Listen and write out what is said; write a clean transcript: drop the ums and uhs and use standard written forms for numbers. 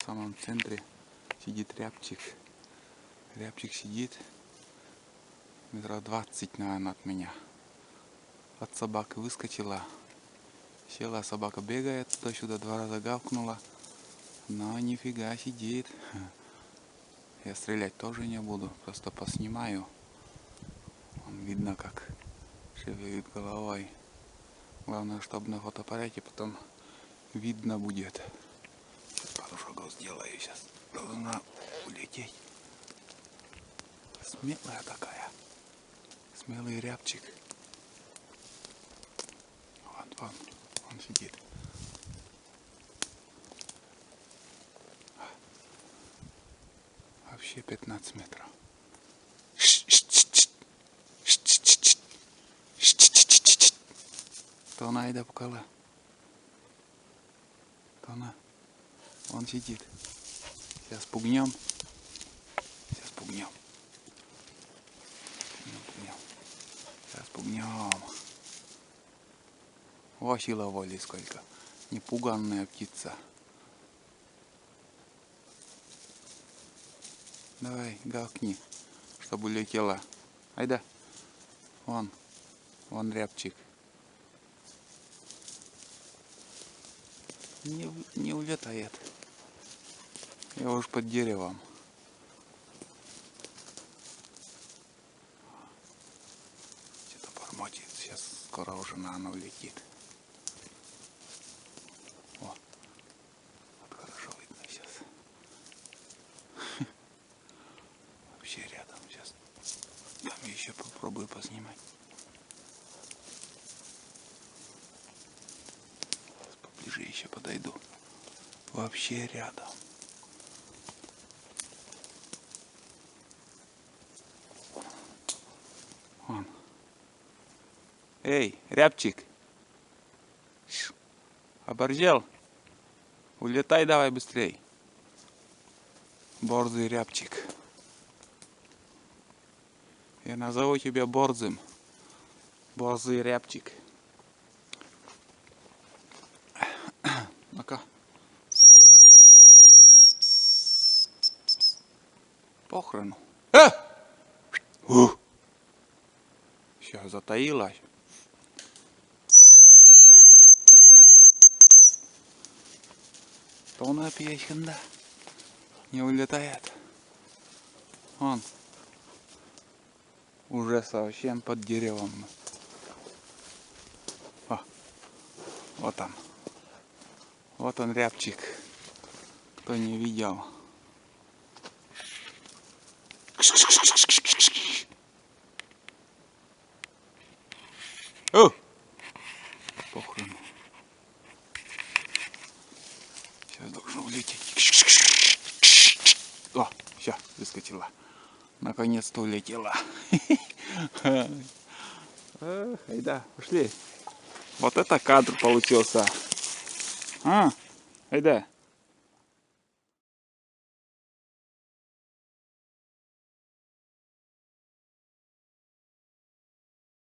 В самом центре сидит рябчик. Рябчик сидит метров 20, наверное, от меня. От собаки выскочила. Села, собака бегает, туда-сюда 2 раза гавкнула. Но нифига сидит. Я стрелять тоже не буду, просто поснимаю. Видно, как шевелит головой. Главное, чтобы на фотоаппарате потом видно будет. Пару шагов сделаю, сейчас должна улететь. Смелая такая. Смелый рябчик. Он сидит. Вообще 15 метров. Тона, айда покала. Тона. Он сидит. Сейчас пугнем. Сейчас пугнем. Сейчас пугнем. О, сила воли сколько. Непуганная птица. Давай, гавкни, чтобы улетела. Айда. Вон рябчик. Не улетает. Я уж под деревом. Что-то бормочет. Сейчас скоро уже, наверное, улетит. О, вот хорошо видно сейчас. Вообще рядом сейчас. Там еще попробую поснимать. Сейчас поближе еще подойду. Вообще рядом. Вон. Эй, рябчик. Оборзел? Улетай давай быстрей. Борзый рябчик. Я назову тебя Борзым. Борзый рябчик. Ну-ка. Похорону. Все, затаилась. Тона пьяхенда. Не улетает. Он уже совсем под деревом. О, вот он. Вот он рябчик. Кто не видел. О! Похрен. Сейчас должен улететь. О, все, выскочила. Наконец-то улетела. Айда, пошли. Вот это кадр получился. Айда.